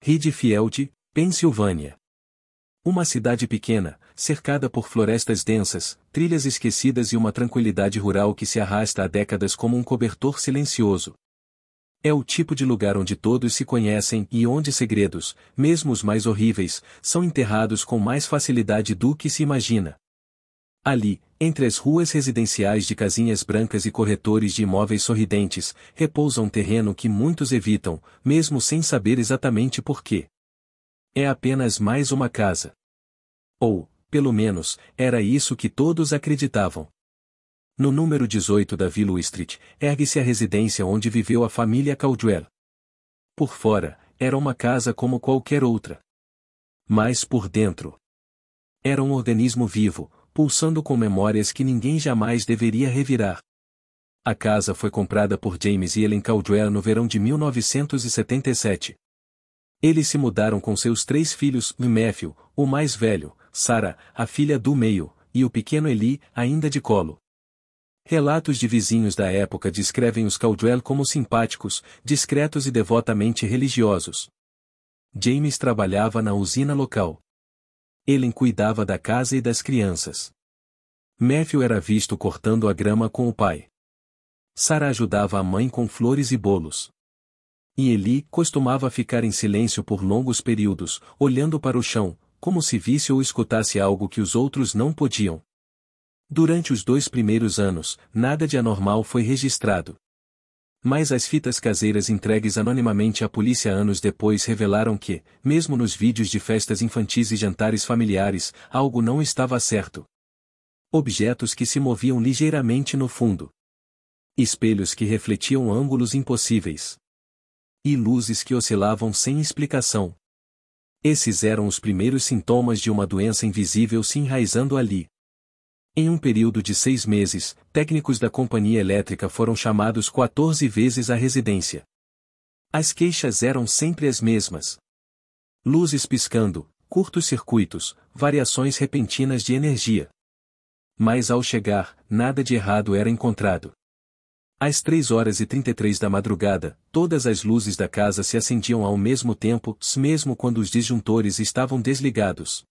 Ridgefield, Pensilvânia. Uma cidade pequena, cercada por florestas densas, trilhas esquecidas e uma tranquilidade rural que se arrasta há décadas como um cobertor silencioso. É o tipo de lugar onde todos se conhecem e onde segredos, mesmo os mais horríveis, são enterrados com mais facilidade do que se imagina. Ali, entre as ruas residenciais de casinhas brancas e corretores de imóveis sorridentes, repousa um terreno que muitos evitam, mesmo sem saber exatamente por quê. É apenas mais uma casa. Ou, pelo menos, era isso que todos acreditavam. No número 18 da Willow Street, ergue-se a residência onde viveu a família Caldwell. Por fora, era uma casa como qualquer outra. Mas por dentro, era um organismo vivo, pulsando com memórias que ninguém jamais deveria revirar. A casa foi comprada por James e Ellen Caldwell no verão de 1977. Eles se mudaram com seus 3 filhos, Matthew, o mais velho, Sarah, a filha do meio, e o pequeno Eli, ainda de colo. Relatos de vizinhos da época descrevem os Caldwell como simpáticos, discretos e devotamente religiosos. James trabalhava na usina local. Ellen cuidava da casa e das crianças. Matthew era visto cortando a grama com o pai. Sarah ajudava a mãe com flores e bolos. E Eli costumava ficar em silêncio por longos períodos, olhando para o chão, como se visse ou escutasse algo que os outros não podiam. Durante os 2 primeiros anos, nada de anormal foi registrado. Mas as fitas caseiras entregues anonimamente à polícia anos depois revelaram que, mesmo nos vídeos de festas infantis e jantares familiares, algo não estava certo. Objetos que se moviam ligeiramente no fundo. Espelhos que refletiam ângulos impossíveis. E luzes que oscilavam sem explicação. Esses eram os primeiros sintomas de uma doença invisível se enraizando ali. Em um período de 6 meses, técnicos da companhia elétrica foram chamados 14 vezes à residência. As queixas eram sempre as mesmas. Luzes piscando, curtos-circuitos, variações repentinas de energia. Mas ao chegar, nada de errado era encontrado. Às 3h33 da madrugada, todas as luzes da casa se acendiam ao mesmo tempo, mesmo quando os disjuntores estavam desligados.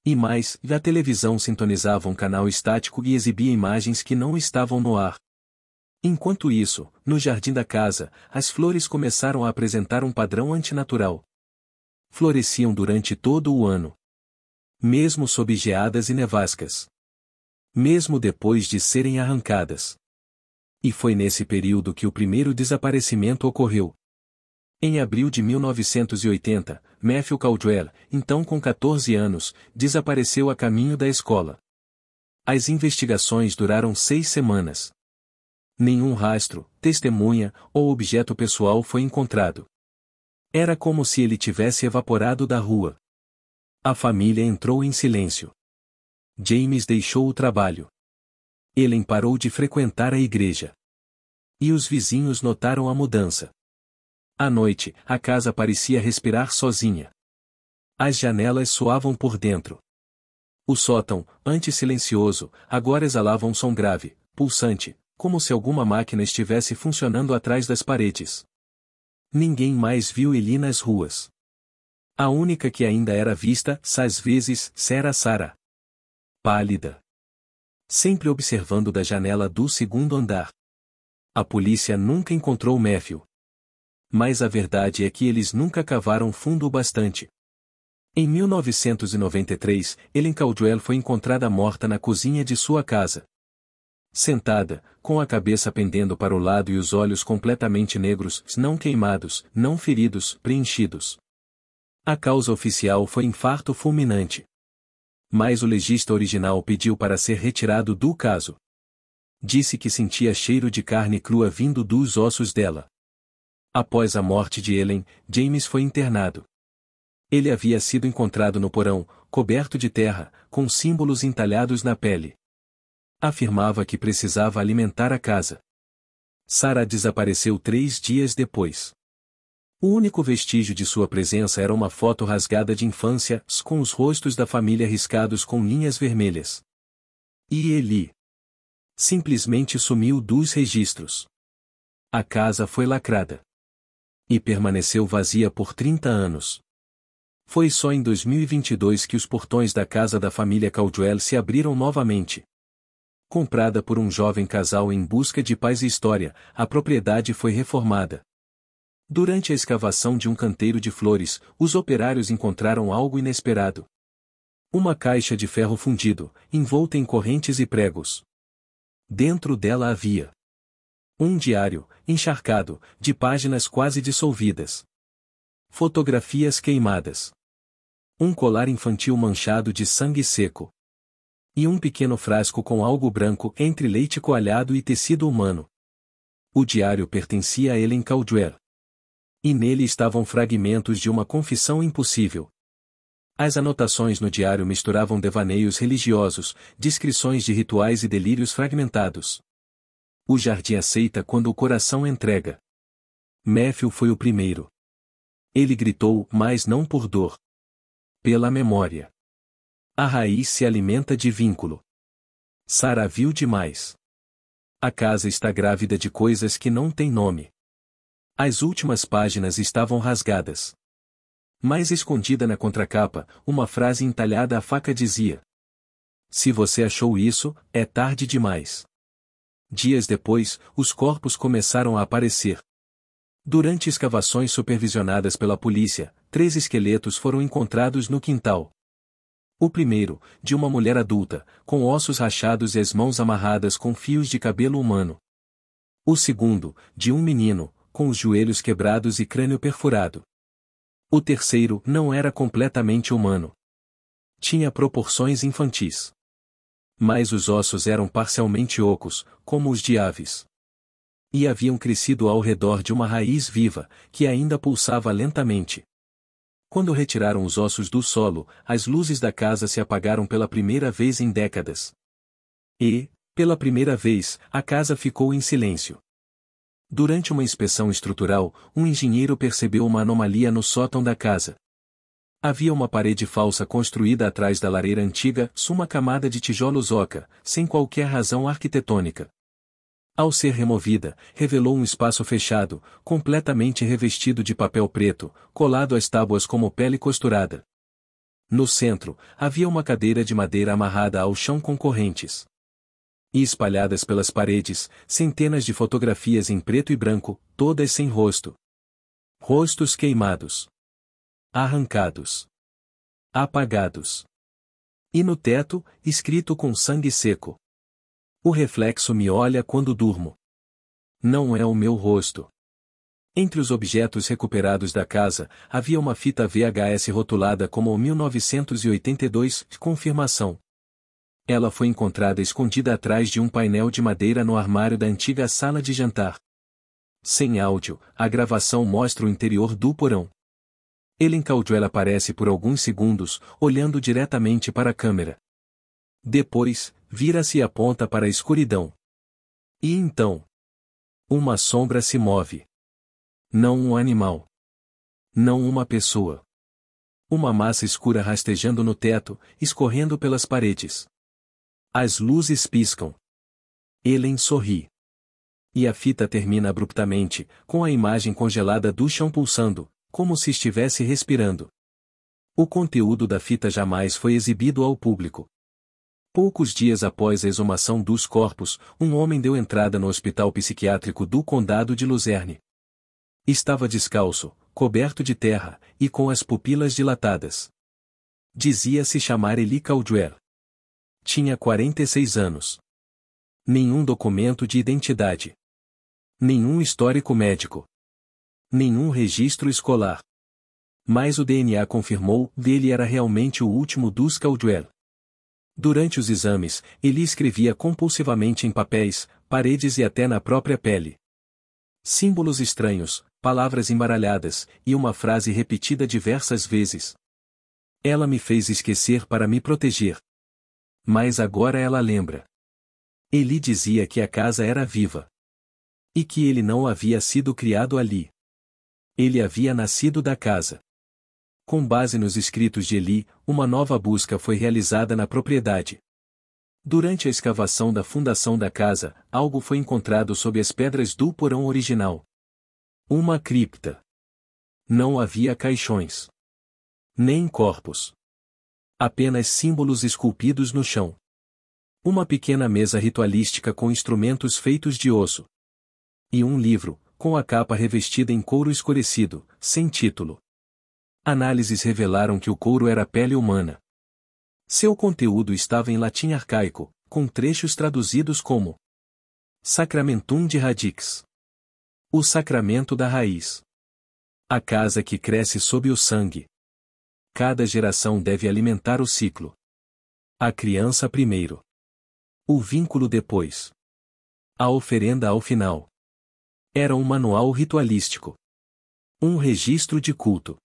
E mais, a televisão sintonizava um canal estático e exibia imagens que não estavam no ar. Enquanto isso, no jardim da casa, as flores começaram a apresentar um padrão antinatural. Floresciam durante todo o ano. Mesmo sob geadas e nevascas. Mesmo depois de serem arrancadas. E foi nesse período que o primeiro desaparecimento ocorreu. Em abril de 1980, Matthew Caldwell, então com 14 anos, desapareceu a caminho da escola. As investigações duraram 6 semanas. Nenhum rastro, testemunha ou objeto pessoal foi encontrado. Era como se ele tivesse evaporado da rua. A família entrou em silêncio. James deixou o trabalho. Ellen parou de frequentar a igreja. E os vizinhos notaram a mudança. À noite, a casa parecia respirar sozinha. As janelas soavam por dentro. O sótão, antes silencioso, agora exalava um som grave, pulsante, como se alguma máquina estivesse funcionando atrás das paredes. Ninguém mais viu Eli nas ruas. A única que ainda era vista, às vezes, era Sarah. Pálida. Sempre observando da janela do 2º andar. A polícia nunca encontrou Matthew. Mas a verdade é que eles nunca cavaram fundo o bastante. Em 1993, Ellen Caldwell foi encontrada morta na cozinha de sua casa. Sentada, com a cabeça pendendo para o lado e os olhos completamente negros, não queimados, não feridos, preenchidos. A causa oficial foi infarto fulminante. Mas o legista original pediu para ser retirado do caso. Disse que sentia cheiro de carne crua vindo dos ossos dela. Após a morte de Ellen, James foi internado. Ele havia sido encontrado no porão, coberto de terra, com símbolos entalhados na pele. Afirmava que precisava alimentar a casa. Sarah desapareceu 3 dias depois. O único vestígio de sua presença era uma foto rasgada de infância, com os rostos da família riscados com linhas vermelhas. E Eli simplesmente sumiu dos registros. A casa foi lacrada. E permaneceu vazia por 30 anos. Foi só em 2022 que os portões da casa da família Caldwell se abriram novamente. Comprada por um jovem casal em busca de paz e história, a propriedade foi reformada. Durante a escavação de um canteiro de flores, os operários encontraram algo inesperado. Uma caixa de ferro fundido, envolta em correntes e pregos. Dentro dela havia um diário, encharcado, de páginas quase dissolvidas. Fotografias queimadas. Um colar infantil manchado de sangue seco. E um pequeno frasco com algo branco entre leite coalhado e tecido humano. O diário pertencia a Ellen Caldwell. E nele estavam fragmentos de uma confissão impossível. As anotações no diário misturavam devaneios religiosos, descrições de rituais e delírios fragmentados. O jardim aceita quando o coração entrega. Matthew foi o primeiro. Ele gritou, mas não por dor. Pela memória. A raiz se alimenta de vínculo. Sarah viu demais. A casa está grávida de coisas que não têm nome. As últimas páginas estavam rasgadas. Mais escondida na contracapa, uma frase entalhada à faca dizia: "Se você achou isso, é tarde demais." Dias depois, os corpos começaram a aparecer. Durante escavações supervisionadas pela polícia, 3 esqueletos foram encontrados no quintal. O primeiro, de uma mulher adulta, com ossos rachados e as mãos amarradas com fios de cabelo humano. O segundo, de um menino, com os joelhos quebrados e crânio perfurado. O terceiro não era completamente humano. Tinha proporções infantis. Mas os ossos eram parcialmente ocos, como os de aves. E haviam crescido ao redor de uma raiz viva, que ainda pulsava lentamente. Quando retiraram os ossos do solo, as luzes da casa se apagaram pela primeira vez em décadas. E, pela primeira vez, a casa ficou em silêncio. Durante uma inspeção estrutural, um engenheiro percebeu uma anomalia no sótão da casa. Havia uma parede falsa construída atrás da lareira antiga, uma camada de tijolos oca, sem qualquer razão arquitetônica. Ao ser removida, revelou um espaço fechado, completamente revestido de papel preto, colado às tábuas como pele costurada. No centro, havia uma cadeira de madeira amarrada ao chão com correntes. E espalhadas pelas paredes, centenas de fotografias em preto e branco, todas sem rosto. Rostos queimados. Arrancados. Apagados. E no teto, escrito com sangue seco: "O reflexo me olha quando durmo. Não é o meu rosto." Entre os objetos recuperados da casa, havia uma fita VHS rotulada como 1982, confirmação. Ela foi encontrada escondida atrás de um painel de madeira no armário da antiga sala de jantar. Sem áudio, a gravação mostra o interior do porão. Ellen Caldwell aparece por alguns segundos, olhando diretamente para a câmera. Depois, vira-se e aponta para a escuridão. E então, uma sombra se move. Não um animal. Não uma pessoa. Uma massa escura rastejando no teto, escorrendo pelas paredes. As luzes piscam. Ellen sorri. E a fita termina abruptamente, com a imagem congelada do chão pulsando, como se estivesse respirando. O conteúdo da fita jamais foi exibido ao público. Poucos dias após a exumação dos corpos, um homem deu entrada no hospital psiquiátrico do condado de Luzerne. Estava descalço, coberto de terra, e com as pupilas dilatadas. Dizia-se chamar Eli Caldwell. Tinha 46 anos. Nenhum documento de identidade. Nenhum histórico médico. Nenhum registro escolar. Mas o DNA confirmou que ele era realmente o último dos Caldwell. Durante os exames, ele escrevia compulsivamente em papéis, paredes e até na própria pele. Símbolos estranhos, palavras embaralhadas, e uma frase repetida diversas vezes. "Ela me fez esquecer para me proteger. Mas agora ela lembra." Eli dizia que a casa era viva. E que ele não havia sido criado ali. Ele havia nascido da casa. Com base nos escritos de Eli, uma nova busca foi realizada na propriedade. Durante a escavação da fundação da casa, algo foi encontrado sob as pedras do porão original. Uma cripta. Não havia caixões. Nem corpos. Apenas símbolos esculpidos no chão. Uma pequena mesa ritualística com instrumentos feitos de osso. E um livro, com a capa revestida em couro escurecido, sem título. Análises revelaram que o couro era pele humana. Seu conteúdo estava em latim arcaico, com trechos traduzidos como Sacramentum de Radix. O sacramento da raiz. A casa que cresce sob o sangue. Cada geração deve alimentar o ciclo. A criança primeiro. O vínculo depois. A oferenda ao final. Era um manual ritualístico. Um registro de culto.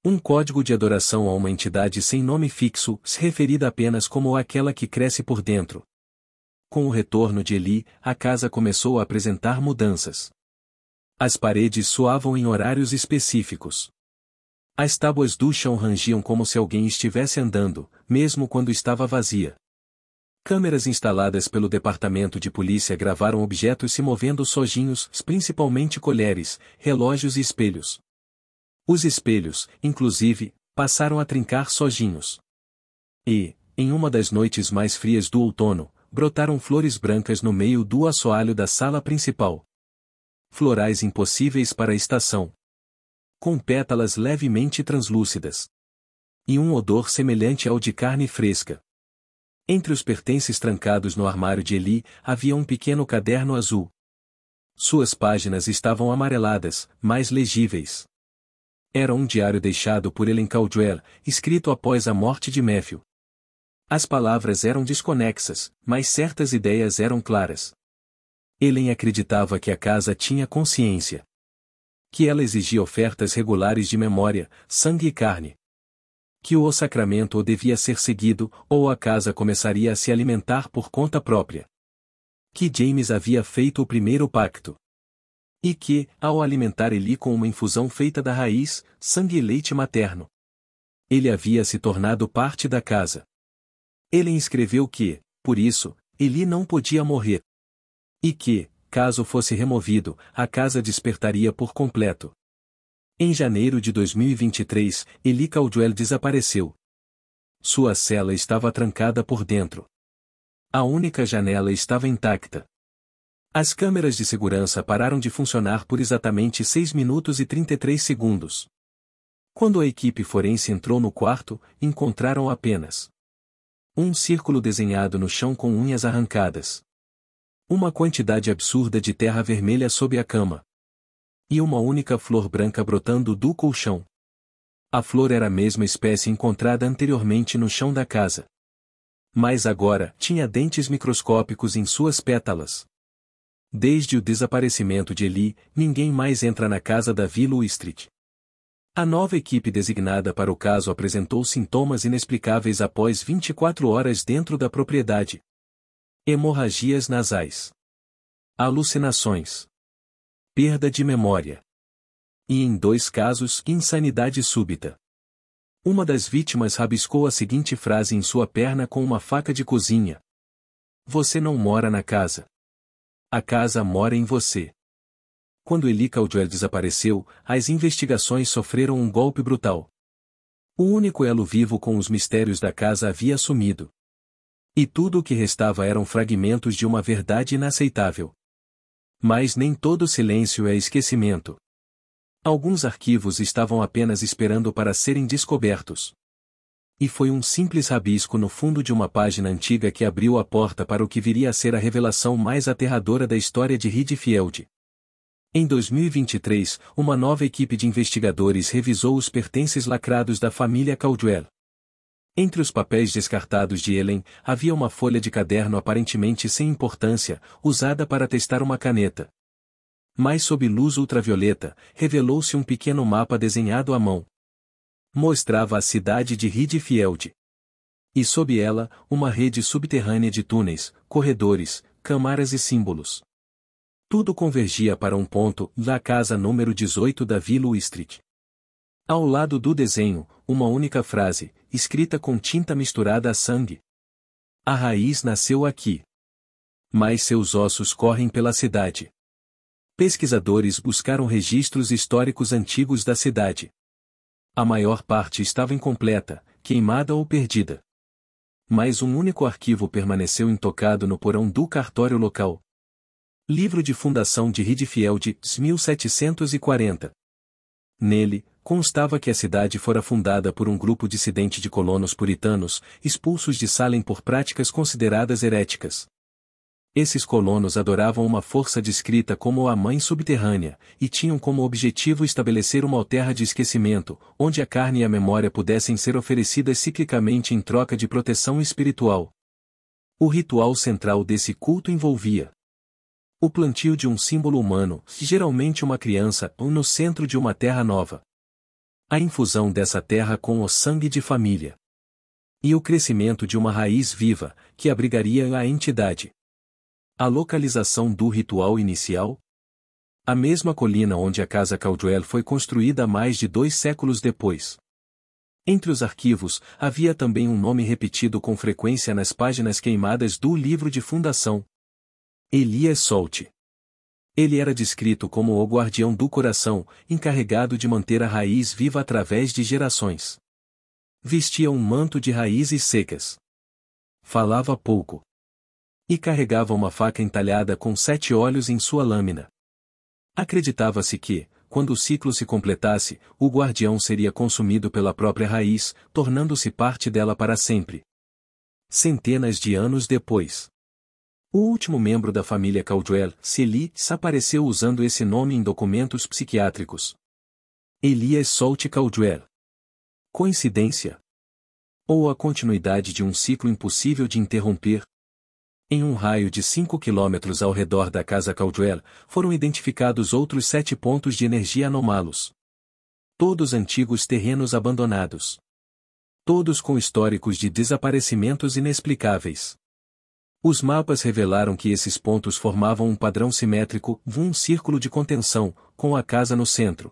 Um código de adoração a uma entidade sem nome fixo, se referida apenas como aquela que cresce por dentro. Com o retorno de Eli, a casa começou a apresentar mudanças. As paredes soavam em horários específicos. As tábuas do chão rangiam como se alguém estivesse andando, mesmo quando estava vazia. Câmeras instaladas pelo departamento de polícia gravaram objetos se movendo sozinhos, principalmente colheres, relógios e espelhos. Os espelhos, inclusive, passaram a trincar sozinhos. E, em uma das noites mais frias do outono, brotaram flores brancas no meio do assoalho da sala principal. Florais impossíveis para a estação. Com pétalas levemente translúcidas. E um odor semelhante ao de carne fresca. Entre os pertences trancados no armário de Eli, havia um pequeno caderno azul. Suas páginas estavam amareladas, mais legíveis. Era um diário deixado por Ellen Caldwell, escrito após a morte de Matthew. As palavras eram desconexas, mas certas ideias eram claras. Ellen acreditava que a casa tinha consciência. Que ela exigia ofertas regulares de memória, sangue e carne. Que o sacramento ou devia ser seguido, ou a casa começaria a se alimentar por conta própria. Que James havia feito o primeiro pacto. E que, ao alimentar Eli com uma infusão feita da raiz, sangue e leite materno, ele havia se tornado parte da casa. Ellen escreveu que, por isso, Eli não podia morrer. E que, caso fosse removido, a casa despertaria por completo. Em janeiro de 2023, Eli Caldwell desapareceu. Sua cela estava trancada por dentro. A única janela estava intacta. As câmeras de segurança pararam de funcionar por exatamente 6 minutos e 33 segundos. Quando a equipe forense entrou no quarto, encontraram apenas um círculo desenhado no chão com unhas arrancadas. Uma quantidade absurda de terra vermelha sob a cama. E uma única flor branca brotando do colchão. A flor era a mesma espécie encontrada anteriormente no chão da casa. Mas agora tinha dentes microscópicos em suas pétalas. Desde o desaparecimento de Eli, ninguém mais entra na casa da Willow Street. A nova equipe designada para o caso apresentou sintomas inexplicáveis após 24 horas dentro da propriedade. Hemorragias nasais. Alucinações. Perda de memória. E em 2 casos, insanidade súbita. Uma das vítimas rabiscou a seguinte frase em sua perna com uma faca de cozinha. Você não mora na casa. A casa mora em você. Quando Eli Caldwell desapareceu, as investigações sofreram um golpe brutal. O único elo vivo com os mistérios da casa havia sumido. E tudo o que restava eram fragmentos de uma verdade inaceitável. Mas nem todo silêncio é esquecimento. Alguns arquivos estavam apenas esperando para serem descobertos. E foi um simples rabisco no fundo de uma página antiga que abriu a porta para o que viria a ser a revelação mais aterradora da história de Redfield. Em 2023, uma nova equipe de investigadores revisou os pertences lacrados da família Caldwell. Entre os papéis descartados de Ellen, havia uma folha de caderno aparentemente sem importância, usada para testar uma caneta. Mas sob luz ultravioleta, revelou-se um pequeno mapa desenhado à mão. Mostrava a cidade de Redfield. E sob ela, uma rede subterrânea de túneis, corredores, câmaras e símbolos. Tudo convergia para um ponto, da casa número 18 da Willow Street. Ao lado do desenho, uma única frase, escrita com tinta misturada a sangue. A raiz nasceu aqui. Mas seus ossos correm pela cidade. Pesquisadores buscaram registros históricos antigos da cidade. A maior parte estava incompleta, queimada ou perdida. Mas um único arquivo permaneceu intocado no porão do cartório local. Livro de fundação de Redfield, 1740. Nele, constava que a cidade fora fundada por um grupo dissidente de colonos puritanos, expulsos de Salem por práticas consideradas heréticas. Esses colonos adoravam uma força descrita como a Mãe Subterrânea, e tinham como objetivo estabelecer uma terra de esquecimento, onde a carne e a memória pudessem ser oferecidas ciclicamente em troca de proteção espiritual. O ritual central desse culto envolvia o plantio de um símbolo humano, geralmente uma criança, no centro de uma terra nova. A infusão dessa terra com o sangue de família. E o crescimento de uma raiz viva, que abrigaria a entidade. A localização do ritual inicial? A mesma colina onde a casa Caldwell foi construída mais de 2 séculos depois. Entre os arquivos, havia também um nome repetido com frequência nas páginas queimadas do livro de fundação. Elias Salt. Ele era descrito como o guardião do coração, encarregado de manter a raiz viva através de gerações. Vestia um manto de raízes secas. Falava pouco. E carregava uma faca entalhada com 7 olhos em sua lâmina. Acreditava-se que, quando o ciclo se completasse, o guardião seria consumido pela própria raiz, tornando-se parte dela para sempre. Centenas de anos depois. O último membro da família Caldwell, Celie, apareceu usando esse nome em documentos psiquiátricos. Elias Salt Caldwell. Coincidência? Ou a continuidade de um ciclo impossível de interromper? Em um raio de 5 quilômetros ao redor da casa Caldwell, foram identificados outros 7 pontos de energia anômalos. Todos antigos terrenos abandonados. Todos com históricos de desaparecimentos inexplicáveis. Os mapas revelaram que esses pontos formavam um padrão simétrico, um círculo de contenção, com a casa no centro.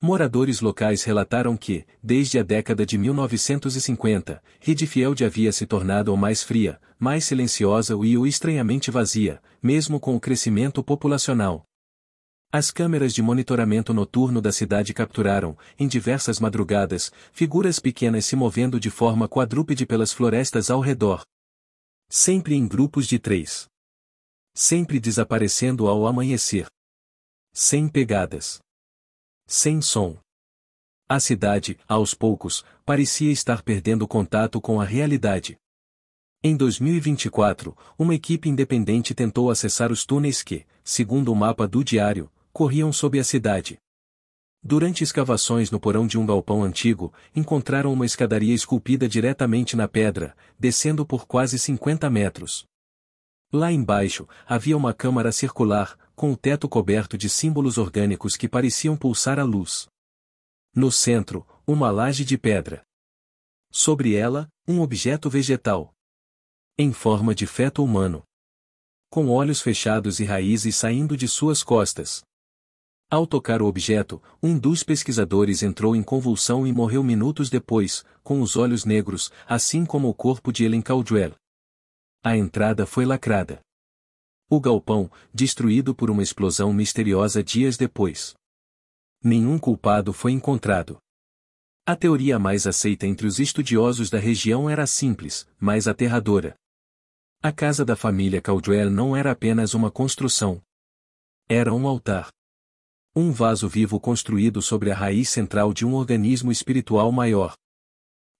Moradores locais relataram que, desde a década de 1950, Redfield havia se tornado mais fria, mais silenciosa e estranhamente vazia, mesmo com o crescimento populacional. As câmeras de monitoramento noturno da cidade capturaram, em diversas madrugadas, figuras pequenas se movendo de forma quadrúpede pelas florestas ao redor. Sempre em grupos de 3. Sempre desaparecendo ao amanhecer. Sem pegadas. Sem som. A cidade, aos poucos, parecia estar perdendo contato com a realidade. Em 2024, uma equipe independente tentou acessar os túneis que, segundo o mapa do diário, corriam sob a cidade. Durante escavações no porão de um galpão antigo, encontraram uma escadaria esculpida diretamente na pedra, descendo por quase 50 metros. Lá embaixo, havia uma câmara circular, com o teto coberto de símbolos orgânicos que pareciam pulsar a luz. No centro, uma laje de pedra. Sobre ela, um objeto vegetal. Em forma de feto humano. Com olhos fechados e raízes saindo de suas costas. Ao tocar o objeto, um dos pesquisadores entrou em convulsão e morreu minutos depois, com os olhos negros, assim como o corpo de Ellen Caldwell. A entrada foi lacrada. O galpão, destruído por uma explosão misteriosa dias depois. Nenhum culpado foi encontrado. A teoria mais aceita entre os estudiosos da região era simples, mas aterradora. A casa da família Caldwell não era apenas uma construção. Era um altar. Um vaso vivo construído sobre a raiz central de um organismo espiritual maior.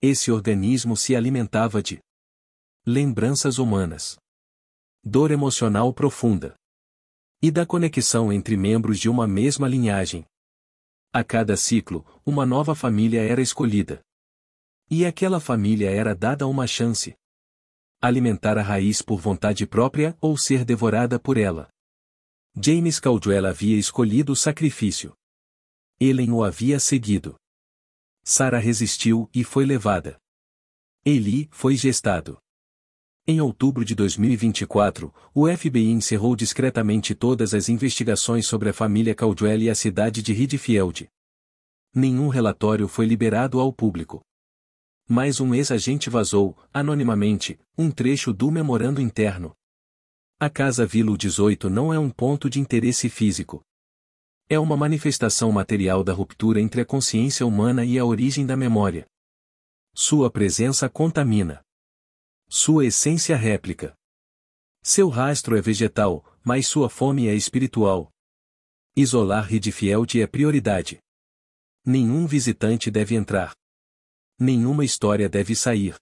Esse organismo se alimentava de lembranças humanas, dor emocional profunda e da conexão entre membros de uma mesma linhagem. A cada ciclo, uma nova família era escolhida. E aquela família era dada uma chance. Alimentar a raiz por vontade própria ou ser devorada por ela. James Caldwell havia escolhido o sacrifício. Ellen o havia seguido. Sarah resistiu e foi levada. Eli foi gestado. Em outubro de 2024, o FBI encerrou discretamente todas as investigações sobre a família Caldwell e a cidade de Redfield. Nenhum relatório foi liberado ao público. Mas um ex-agente vazou, anonimamente, um trecho do memorando interno. A Casa Vilo 18 não é um ponto de interesse físico. É uma manifestação material da ruptura entre a consciência humana e a origem da memória. Sua presença contamina. Sua essência réplica. Seu rastro é vegetal, mas sua fome é espiritual. Isolar Riedfeld é prioridade. Nenhum visitante deve entrar. Nenhuma história deve sair.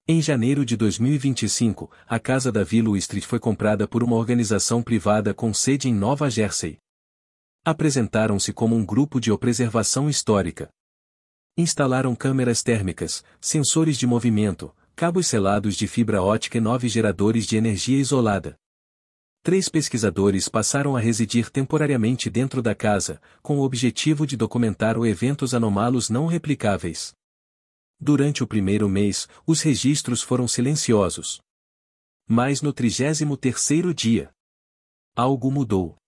Em janeiro de 2025, a Casa da Vilo Street foi comprada por uma organização privada com sede em Nova Jersey. Apresentaram-se como um grupo de preservação histórica. Instalaram câmeras térmicas, sensores de movimento, cabos selados de fibra ótica e 9 geradores de energia isolada. 3 pesquisadores passaram a residir temporariamente dentro da casa, com o objetivo de documentar eventos anômalos não replicáveis. Durante o primeiro mês, os registros foram silenciosos. Mas no 33º dia, algo mudou.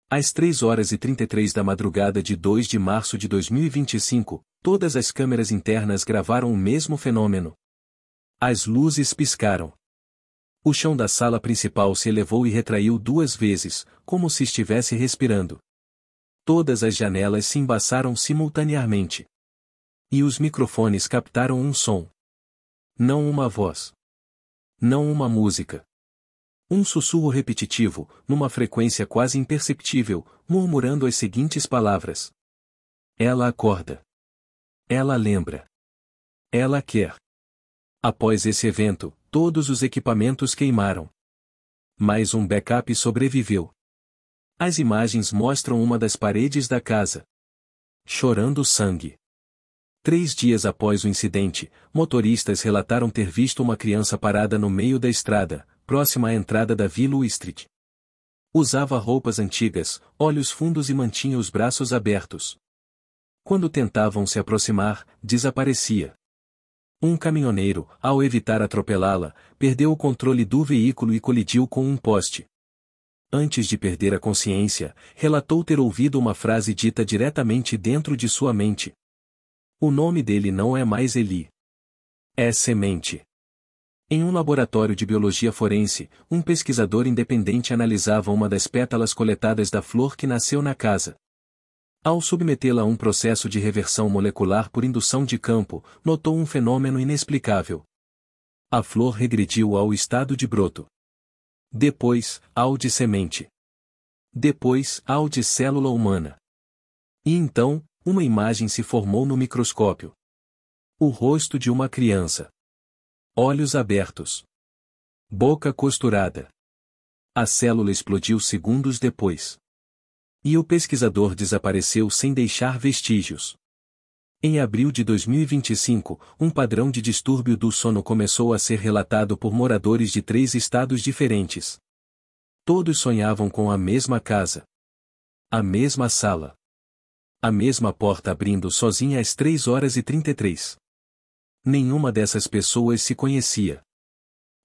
Às 3h33 da madrugada de 2 de março de 2025, todas as câmeras internas gravaram o mesmo fenômeno. As luzes piscaram. O chão da sala principal se elevou e retraiu 2 vezes, como se estivesse respirando. Todas as janelas se embaçaram simultaneamente. E os microfones captaram um som. Não uma voz. Não uma música. Um sussurro repetitivo, numa frequência quase imperceptível, murmurando as seguintes palavras. Ela acorda. Ela lembra. Ela quer. Após esse evento, todos os equipamentos queimaram. Mas um backup sobreviveu. As imagens mostram uma das paredes da casa chorando sangue. 3 dias após o incidente, motoristas relataram ter visto uma criança parada no meio da estrada, próxima à entrada da Vilo Street. Usava roupas antigas, olhos fundos e mantinha os braços abertos. Quando tentavam se aproximar, desaparecia. Um caminhoneiro, ao evitar atropelá-la, perdeu o controle do veículo e colidiu com um poste. Antes de perder a consciência, relatou ter ouvido uma frase dita diretamente dentro de sua mente. O nome dele não é mais Eli. É Semente. Em um laboratório de biologia forense, um pesquisador independente analisava uma das pétalas coletadas da flor que nasceu na casa. Ao submetê-la a um processo de reversão molecular por indução de campo, notou um fenômeno inexplicável. A flor regrediu ao estado de broto. Depois, ao de semente. Depois, ao de célula humana. E então, uma imagem se formou no microscópio. O rosto de uma criança. Olhos abertos. Boca costurada. A célula explodiu segundos depois. E o pesquisador desapareceu sem deixar vestígios. Em abril de 2025, um padrão de distúrbio do sono começou a ser relatado por moradores de 3 estados diferentes. Todos sonhavam com a mesma casa. A mesma sala. A mesma porta abrindo sozinha às 3h33. Nenhuma dessas pessoas se conhecia.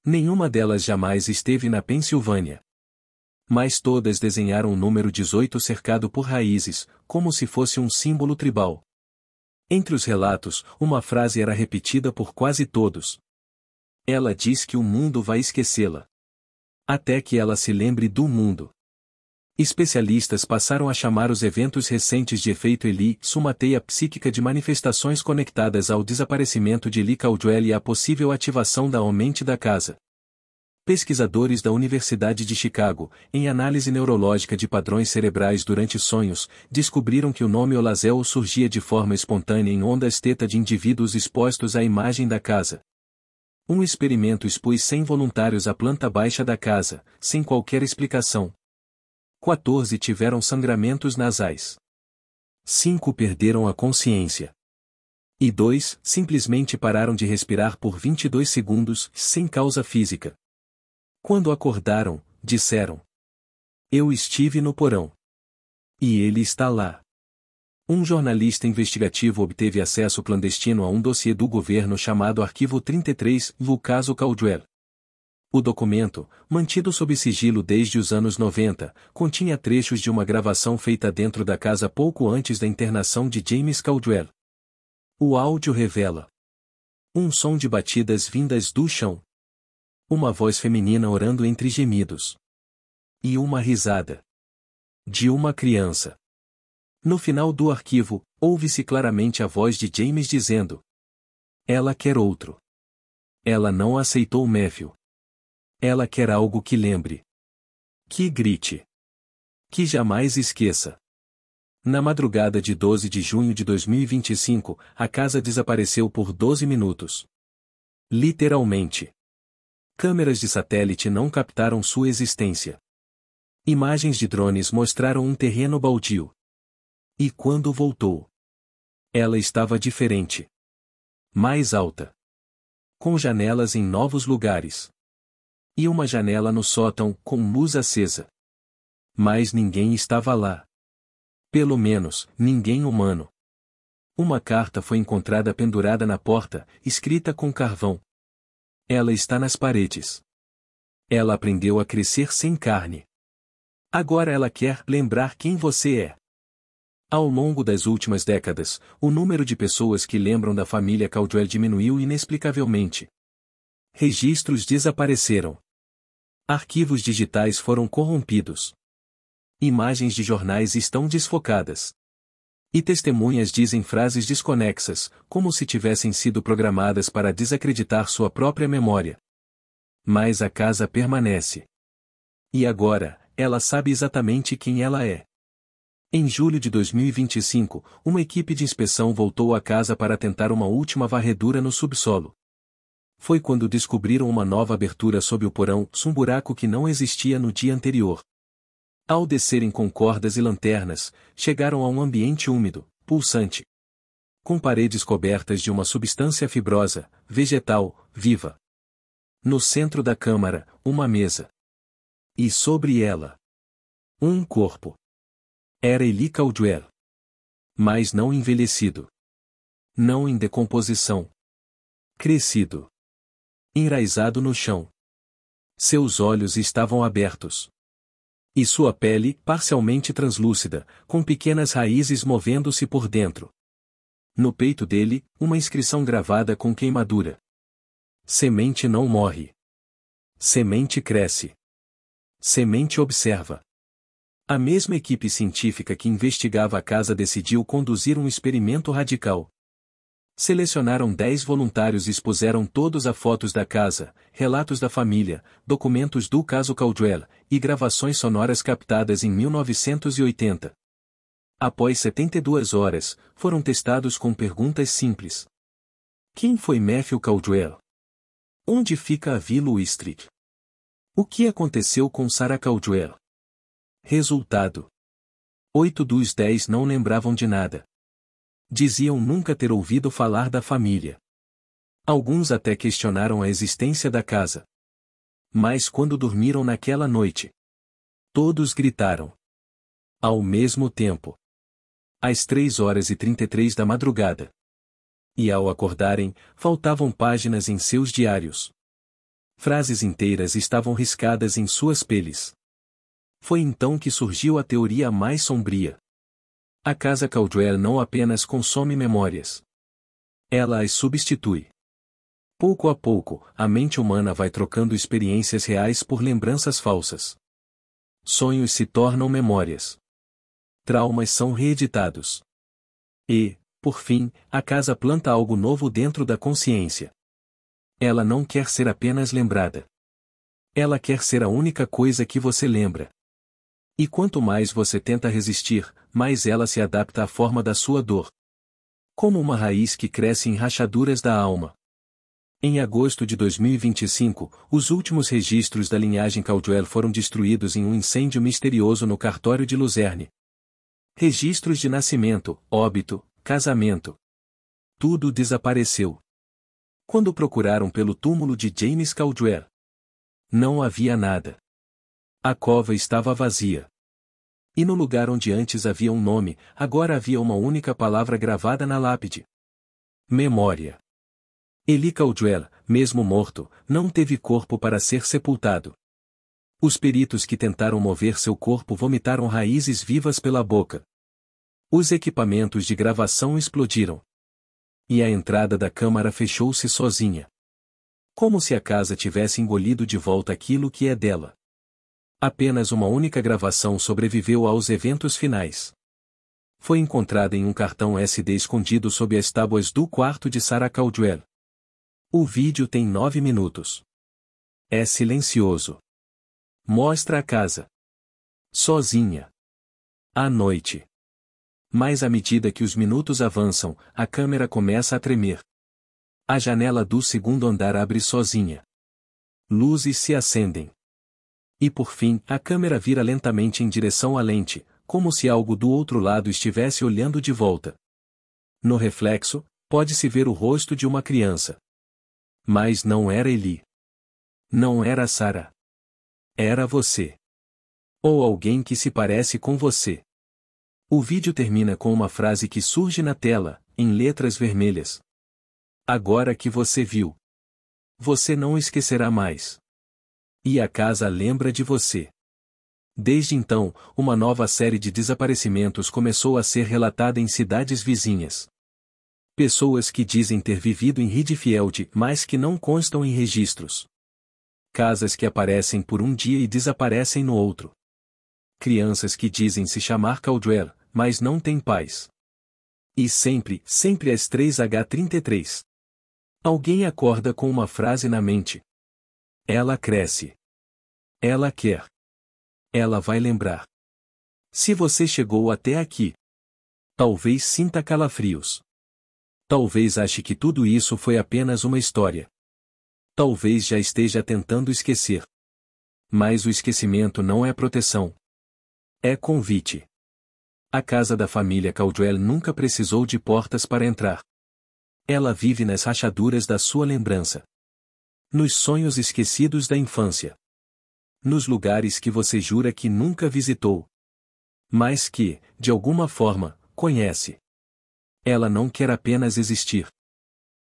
Nenhuma delas jamais esteve na Pensilvânia. Mas todas desenharam o número 18 cercado por raízes, como se fosse um símbolo tribal. Entre os relatos, uma frase era repetida por quase todos. Ela diz que o mundo vai esquecê-la. Até que ela se lembre do mundo. Especialistas passaram a chamar os eventos recentes de efeito Eli, uma teia psíquica de manifestações conectadas ao desaparecimento de Lee Caldwell e à possível ativação da mente da casa. Pesquisadores da Universidade de Chicago, em análise neurológica de padrões cerebrais durante sonhos, descobriram que o nome Olazel surgia de forma espontânea em ondas teta de indivíduos expostos à imagem da casa. Um experimento expôs 100 voluntários à planta baixa da casa, sem qualquer explicação. 14 tiveram sangramentos nasais. 5 perderam a consciência. E 2 simplesmente pararam de respirar por 22 segundos, sem causa física. Quando acordaram, disseram: Eu estive no porão. E ele está lá. Um jornalista investigativo obteve acesso clandestino a um dossiê do governo chamado Arquivo 33, do caso Caldwell. O documento, mantido sob sigilo desde os anos 90, continha trechos de uma gravação feita dentro da casa pouco antes da internação de James Caldwell. O áudio revela um som de batidas vindas do chão. Uma voz feminina orando entre gemidos. E uma risada. De uma criança. No final do arquivo, ouve-se claramente a voz de James dizendo: ela quer outro. Ela não aceitou Matthew. Ela quer algo que lembre. Que grite. Que jamais esqueça. Na madrugada de 12 de junho de 2025, a casa desapareceu por 12 minutos. Literalmente. Câmeras de satélite não captaram sua existência. Imagens de drones mostraram um terreno baldio. E quando voltou, ela estava diferente. Mais alta. Com janelas em novos lugares. E uma janela no sótão, com luz acesa. Mas ninguém estava lá. Pelo menos, ninguém humano. Uma carta foi encontrada pendurada na porta, escrita com carvão. Ela está nas paredes. Ela aprendeu a crescer sem carne. Agora ela quer lembrar quem você é. Ao longo das últimas décadas, o número de pessoas que lembram da família Caldwell diminuiu inexplicavelmente. Registros desapareceram. Arquivos digitais foram corrompidos. Imagens de jornais estão desfocadas. E testemunhas dizem frases desconexas, como se tivessem sido programadas para desacreditar sua própria memória. Mas a casa permanece. E agora, ela sabe exatamente quem ela é. Em julho de 2025, uma equipe de inspeção voltou à casa para tentar uma última varredura no subsolo. Foi quando descobriram uma nova abertura sob o porão, um buraco que não existia no dia anterior. Ao descerem com cordas e lanternas, chegaram a um ambiente úmido, pulsante. Com paredes cobertas de uma substância fibrosa, vegetal, viva. No centro da câmara, uma mesa. E sobre ela, um corpo. Era Eli Caldwell. Mas não envelhecido. Não em decomposição. Crescido. Enraizado no chão. Seus olhos estavam abertos. E sua pele, parcialmente translúcida, com pequenas raízes movendo-se por dentro. No peito dele, uma inscrição gravada com queimadura. Semente não morre. Semente cresce. Semente observa. A mesma equipe científica que investigava a casa decidiu conduzir um experimento radical. Selecionaram 10 voluntários e expuseram todos a fotos da casa, relatos da família, documentos do caso Caldwell, e gravações sonoras captadas em 1980. Após 72 horas, foram testados com perguntas simples. Quem foi Matthew Caldwell? Onde fica a Willow Street? O que aconteceu com Sarah Caldwell? Resultado: 8 dos 10 não lembravam de nada. Diziam nunca ter ouvido falar da família. Alguns até questionaram a existência da casa. Mas quando dormiram naquela noite, todos gritaram. Ao mesmo tempo. Às 3h33 da madrugada. E ao acordarem, faltavam páginas em seus diários. Frases inteiras estavam riscadas em suas peles. Foi então que surgiu a teoria mais sombria. A casa Caldwell não apenas consome memórias. Ela as substitui. Pouco a pouco, a mente humana vai trocando experiências reais por lembranças falsas. Sonhos se tornam memórias. Traumas são reeditados. E, por fim, a casa planta algo novo dentro da consciência. Ela não quer ser apenas lembrada. Ela quer ser a única coisa que você lembra. E quanto mais você tenta resistir, mais ela se adapta à forma da sua dor. Como uma raiz que cresce em rachaduras da alma. Em agosto de 2025, os últimos registros da linhagem Caldwell foram destruídos em um incêndio misterioso no cartório de Luzerne. Registros de nascimento, óbito, casamento. Tudo desapareceu. Quando procuraram pelo túmulo de James Caldwell, não havia nada. A cova estava vazia. E no lugar onde antes havia um nome, agora havia uma única palavra gravada na lápide. Memória. Eli Caldwell, mesmo morto, não teve corpo para ser sepultado. Os peritos que tentaram mover seu corpo vomitaram raízes vivas pela boca. Os equipamentos de gravação explodiram. E a entrada da câmara fechou-se sozinha. Como se a casa tivesse engolido de volta aquilo que é dela. Apenas uma única gravação sobreviveu aos eventos finais. Foi encontrada em um cartão SD escondido sob as tábuas do quarto de Sarah Caldwell. O vídeo tem 9 minutos. É silencioso. Mostra a casa. Sozinha. À noite. Mas à medida que os minutos avançam, a câmera começa a tremer. A janela do segundo andar abre sozinha. Luzes se acendem. E por fim, a câmera vira lentamente em direção à lente, como se algo do outro lado estivesse olhando de volta. No reflexo, pode-se ver o rosto de uma criança. Mas não era Eli. Não era Sarah. Era você. Ou alguém que se parece com você. O vídeo termina com uma frase que surge na tela, em letras vermelhas. Agora que você viu. Você não esquecerá mais. E a casa lembra de você. Desde então, uma nova série de desaparecimentos começou a ser relatada em cidades vizinhas. Pessoas que dizem ter vivido em Redfield, mas que não constam em registros. Casas que aparecem por um dia e desaparecem no outro. Crianças que dizem se chamar Caldwell, mas não têm pais. E sempre às 3h33. Alguém acorda com uma frase na mente. Ela cresce. Ela quer. Ela vai lembrar. Se você chegou até aqui, talvez sinta calafrios. Talvez ache que tudo isso foi apenas uma história. Talvez já esteja tentando esquecer. Mas o esquecimento não é proteção. É convite. A casa da família Caldwell nunca precisou de portas para entrar. Ela vive nas rachaduras da sua lembrança. Nos sonhos esquecidos da infância. Nos lugares que você jura que nunca visitou. Mas que, de alguma forma, conhece. Ela não quer apenas existir.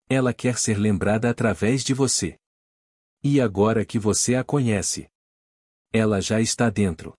Ela quer ser lembrada através de você. E agora que você a conhece, ela já está dentro.